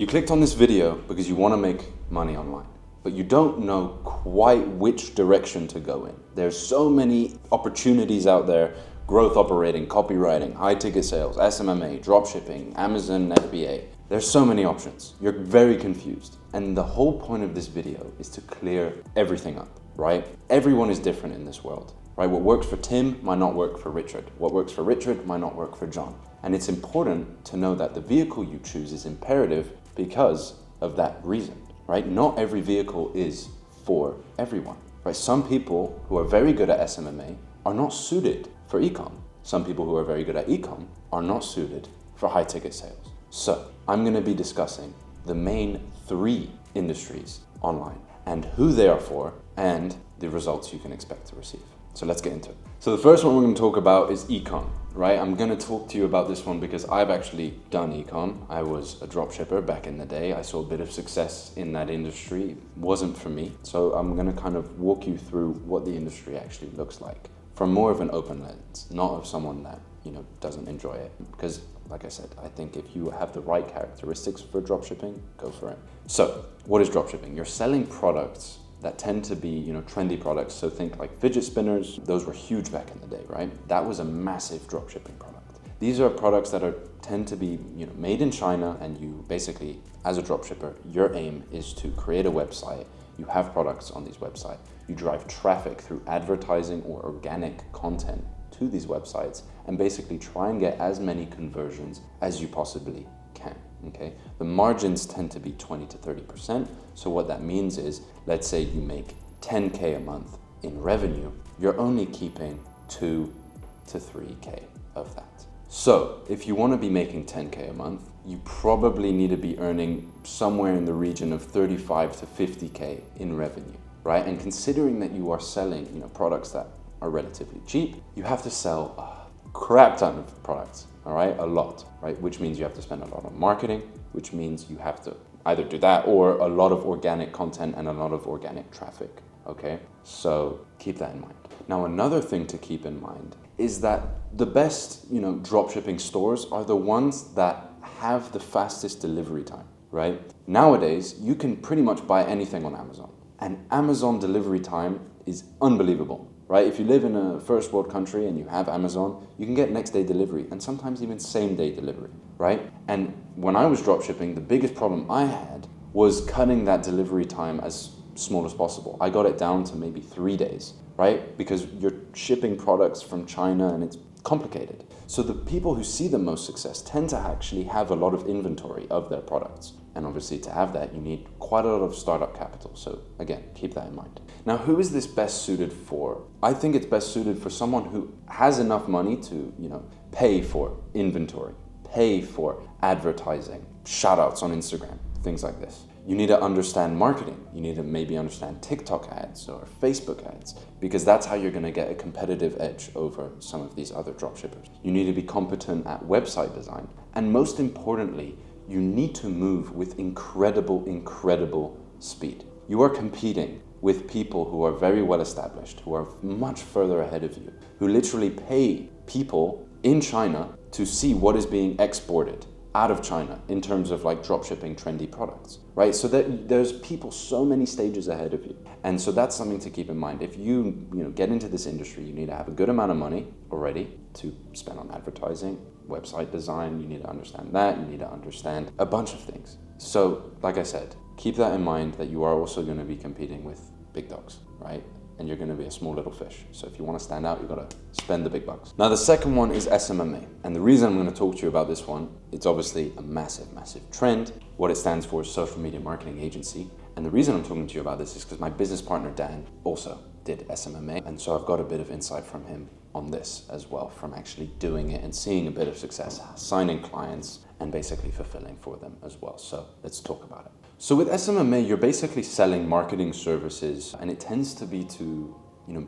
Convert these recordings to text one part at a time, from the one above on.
You clicked on this video because you want to make money online, but you don't know quite which direction to go in. There's so many opportunities out there: growth operating, copywriting, high ticket sales, SMMA, dropshipping, Amazon FBA. There's so many options. You're very confused. And the whole point of this video is to clear everything up, right? Everyone is different in this world, right? What works for Tim might not work for Richard. What works for Richard might not work for John. And it's important to know that the vehicle you choose is imperative because of that reason, right? Not every vehicle is for everyone, right? Some people who are very good at SMMA are not suited for ecom. Some people who are very good at ecom are not suited for high ticket sales. So I'm going to be discussing the main 3 industries online and who they are for and the results you can expect to receive. So let's get into it. So the first one we're going to talk about is ecom, right? I'm going to talk to you about this one because I've actually done ecom. I was a dropshipper back in the day. I saw a bit of success in that industry. It wasn't for me. So I'm going to kind of walk you through what the industry actually looks like from more of an open lens, not of someone that, doesn't enjoy it. Because like I said, I think if you have the right characteristics for dropshipping, go for it. So what is dropshipping? You're selling products that tend to be, trendy products. So think like fidget spinners. Those were huge back in the day, right? That was a massive dropshipping product. These are products that tend to be, made in China, and you basically, as a dropshipper, your aim is to create a website. You have products on these websites. You drive traffic through advertising or organic content to these websites and basically try and get as many conversions as you possibly can. Okay, the margins tend to be 20 to 30%. So what that means is, let's say you make 10K a month in revenue, you're only keeping 2 to 3K of that. So if you want to be making 10K a month, you probably need to be earning somewhere in the region of 35 to 50K in revenue, right? And considering that you are selling, products that are relatively cheap, you have to sell a crap ton of products. All right, a lot, right? Which means you have to spend a lot on marketing, which means you have to either do that or a lot of organic content and a lot of organic traffic, okay? So keep that in mind. Now, another thing to keep in mind is that the best, dropshipping stores are the ones that have the fastest delivery time, right? Nowadays, you can pretty much buy anything on Amazon, and Amazon delivery time is unbelievable. Right? If you live in a first world country and you have Amazon, you can get next day delivery and sometimes even same day delivery, right? And when I was dropshipping, the biggest problem I had was cutting that delivery time as small as possible. I got it down to maybe 3 days, right? Because you're shipping products from China and it's complicated. So the people who see the most success tend to actually have a lot of inventory of their products. And obviously to have that, you need quite a lot of startup capital. So again, keep that in mind. Now, who is this best suited for? I think it's best suited for someone who has enough money to, pay for inventory, pay for advertising, shout outs on Instagram, things like this. You need to understand marketing. You need to maybe understand TikTok ads or Facebook ads, because that's how you're going to get a competitive edge over some of these other dropshippers. You need to be competent at website design. And most importantly, you need to move with incredible speed. You are competing with people who are very well established, who are much further ahead of you, who literally pay people in China to see what is being exported out of China in terms of like dropshipping trendy products, right? So that there's people so many stages ahead of you. And so that's something to keep in mind. If you get into this industry, you need to have a good amount of money already to spend on advertising, website design. You need to understand that. You need to understand a bunch of things. So like I said, keep that in mind, that you are also going to be competing with big dogs, right? And you're going to be a small little fish. So if you want to stand out, you've got to spend the big bucks. Now, the second one is SMMA. And the reason I'm going to talk to you about this one, it's obviously a massive trend. What it stands for is Social Media Marketing Agency. And the reason I'm talking to you about this is because my business partner, Dan, also did SMMA. And so I've got a bit of insight from him on this as well, from actually doing it and seeing a bit of success, signing clients and basically fulfilling for them as well. So let's talk about it. So with SMMA, you're basically selling marketing services, and it tends to be to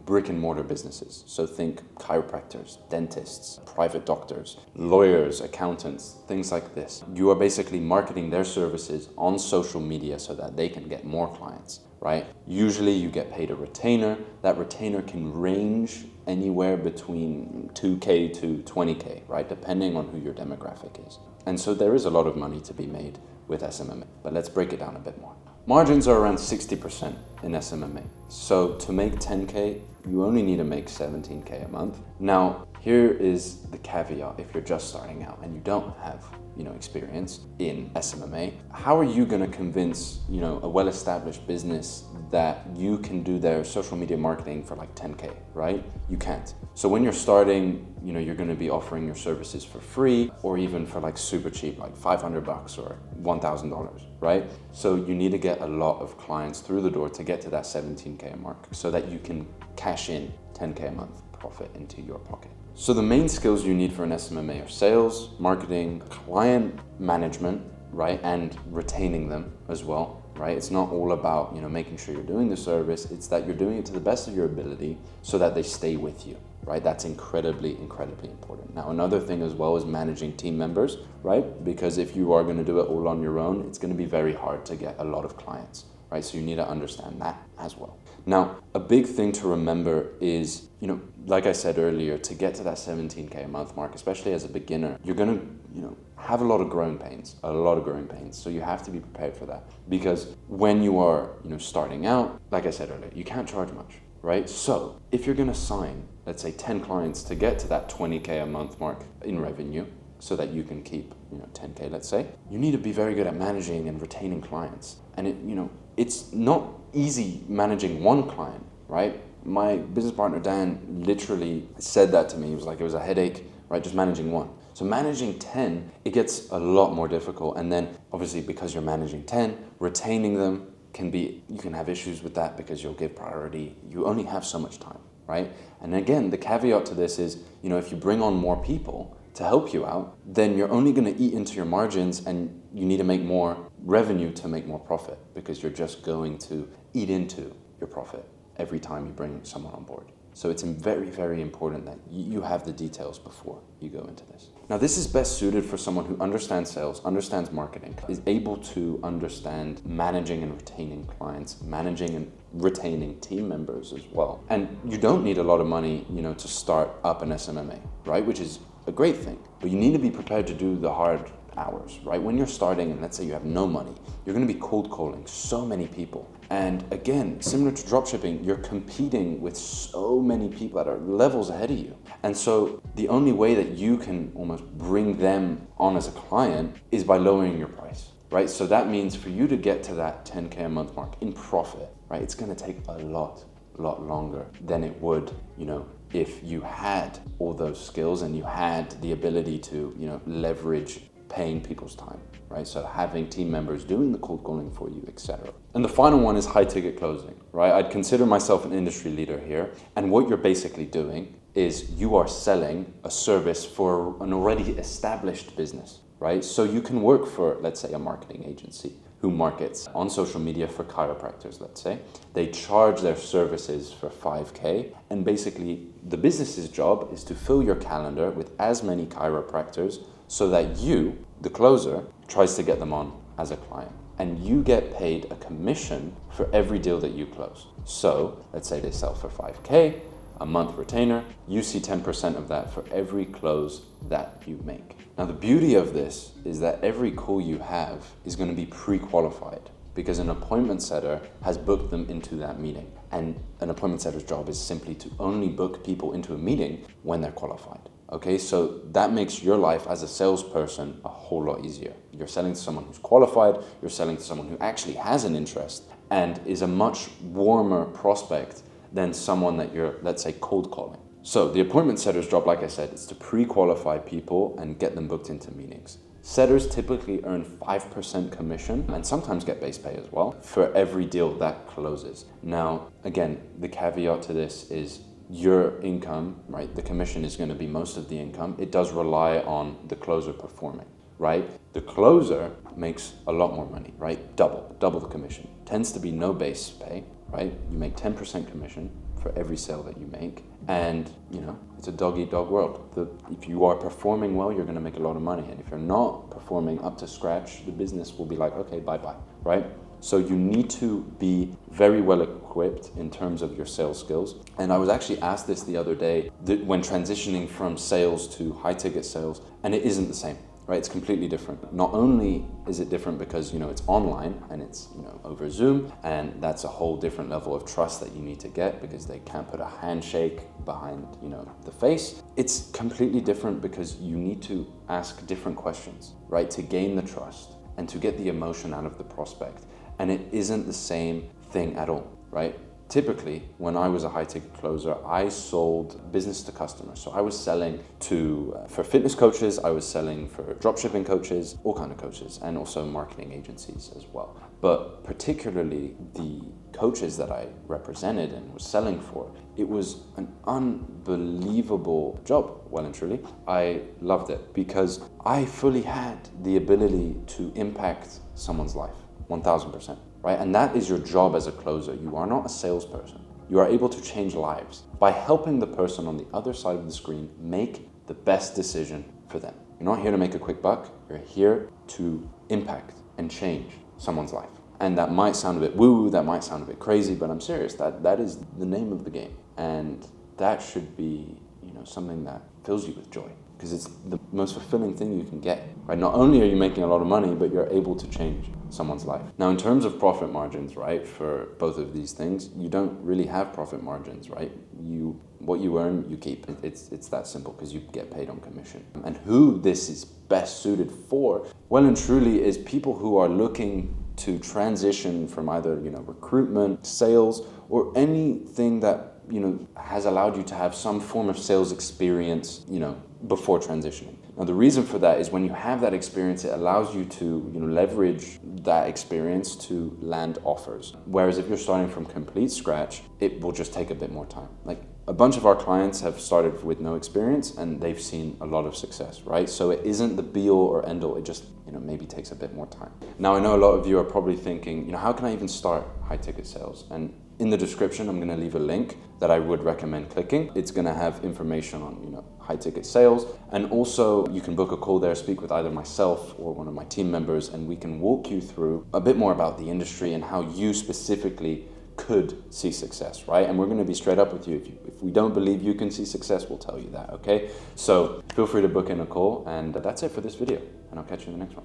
brick and mortar businesses. So think chiropractors, dentists, private doctors, lawyers, accountants, things like this. You are basically marketing their services on social media so that they can get more clients, right? Usually you get paid a retainer. That retainer can range anywhere between 2K to 20K, right? Depending on who your demographic is. And so there is a lot of money to be made with SMMA. But let's break it down a bit more. Margins are around 60% in SMMA. So to make 10K, you only need to make 17K a month. Now, here is the caveat if you're just starting out and you don't have experience in SMMA. How are you going to convince a well-established business that you can do their social media marketing for like 10K, right? You can't. So when you're starting, you're going to be offering your services for free or even for like super cheap, like $500 or $1,000, right? So you need to get a lot of clients through the door to get to that 17K mark so that you can cash in 10K a month profit into your pocket. So the main skills you need for an SMMA are sales, marketing, client management, right? And retaining them as well, right? It's not all about, making sure you're doing the service. It's that you're doing it to the best of your ability so that they stay with you, right? That's incredibly, incredibly important. Now, another thing as well is managing team members, right? Because if you are going to do it all on your own, it's going to be very hard to get a lot of clients, right? So you need to understand that as well. Now, a big thing to remember is, like I said earlier, to get to that 17K a month mark, especially as a beginner, you're going to, have a lot of growing pains. So you have to be prepared for that. Because when you are, starting out, like I said earlier, you can't charge much, right? So if you're going to sign, let's say 10 clients to get to that 20K a month mark in revenue, so that you can keep, 10K, let's say, you need to be very good at managing and retaining clients. And it's not easy managing one client, right? My business partner, Dan, literally said that to me. He was like, it was a headache, right? Just managing one. So managing 10, it gets a lot more difficult. And then obviously because you're managing 10, retaining them you can have issues with that because you'll give priority. You only have so much time, right? And again, the caveat to this is, if you bring on more people to help you out, then you're only going to eat into your margins and you need to make more revenue to make more profit because you're just going to eat into your profit every time you bring someone on board. So it's very, very important that you have the details before you go into this. Now, this is best suited for someone who understands sales, understands marketing, is able to understand managing and retaining clients, managing and retaining team members as well. And you don't need a lot of money, to start up an SMMA, right? Which is a great thing, but you need to be prepared to do the hard hours, right? When you're starting and let's say you have no money, you're going to be cold calling so many people. And again, similar to dropshipping, you're competing with so many people that are levels ahead of you. And so the only way that you can almost bring them on as a client is by lowering your price, right? So that means for you to get to that 10K a month mark in profit, right? It's going to take a lot longer than it would, if you had all those skills and you had the ability to, leverage paying people's time, right? So having team members doing the cold calling for you, etc. And the final one is high ticket closing, right? I'd consider myself an industry leader here. And what you're basically doing is you are selling a service for an already established business, right? So you can work for, let's say, a marketing agency who markets on social media for chiropractors, let's say. They charge their services for 5K, and basically the business's job is to fill your calendar with as many chiropractors so that you, the closer, tries to get them on as a client. And you get paid a commission for every deal that you close. So let's say they sell for 5K, a month retainer, you see 10% of that for every close that you make. Now, the beauty of this is that every call you have is going to be pre-qualified because an appointment setter has booked them into that meeting. And an appointment setter's job is simply to only book people into a meeting when they're qualified. Okay, so that makes your life as a salesperson a whole lot easier. You're selling to someone who's qualified, you're selling to someone who actually has an interest and is a much warmer prospect than someone that you're, let's say, cold calling. So the appointment setter's job, like I said, is to pre-qualify people and get them booked into meetings. Setters typically earn 5% commission and sometimes get base pay as well for every deal that closes. Now, again, the caveat to this is your income, right? The commission is going to be most of the income. It does rely on the closer performing, right? The closer makes a lot more money, right? Double the commission. Tends to be no base pay, right? You make 10% commission for every sale that you make. And, it's a dog-eat-dog world. If you are performing well, you're going to make a lot of money. And if you're not performing up to scratch, the business will be like, okay, bye-bye, right? So you need to be very well equipped in terms of your sales skills. And I was actually asked this the other day when transitioning from sales to high ticket sales, and it isn't the same. right? It's completely different. Not only is it different because, it's online and it's, over Zoom, and that's a whole different level of trust that you need to get because they can't put a handshake behind, the face. It's completely different because you need to ask different questions, right? To gain the trust and to get the emotion out of the prospect. And it isn't the same thing at all, right? Typically, when I was a high-ticket closer, I sold business to customers. So I was selling for fitness coaches, I was selling for dropshipping coaches, all kind of coaches, and also marketing agencies as well. But particularly the coaches that I represented and was selling for, it was an unbelievable job, well and truly. I loved it because I fully had the ability to impact someone's life, 1000%. Right? And that is your job as a closer. You are not a salesperson. You are able to change lives by helping the person on the other side of the screen make the best decision for them. You're not here to make a quick buck. You're here to impact and change someone's life. And that might sound a bit woo-woo, that might sound a bit crazy, but I'm serious. That is the name of the game. And that should be, something that fills you with joy, because it's the most fulfilling thing you can get, right? Not only are you making a lot of money, but you're able to change someone's life. Now, in terms of profit margins, right, for both of these things, you don't really have profit margins, right? What you earn, you keep. It's that simple because you get paid on commission. And who this is best suited for, well and truly, is people who are looking to transition from either, recruitment, sales, or anything that has allowed you to have some form of sales experience, before transitioning. Now, the reason for that is when you have that experience, it allows you to, leverage that experience to land offers. Whereas if you're starting from complete scratch, it will just take a bit more time. Like a bunch of our clients have started with no experience and they've seen a lot of success, right? So it isn't the be all or end all. It just, maybe takes a bit more time. Now, I know a lot of you are probably thinking, how can I even start high ticket sales? And in the description, I'm going to leave a link that I would recommend clicking. It's going to have information on, high ticket sales. And also you can book a call there, speak with either myself or one of my team members, and we can walk you through a bit more about the industry and how you specifically could see success, right? And we're going to be straight up with you. If we don't believe you can see success, we'll tell you that, okay? So feel free to book in a call, and that's it for this video, and I'll catch you in the next one.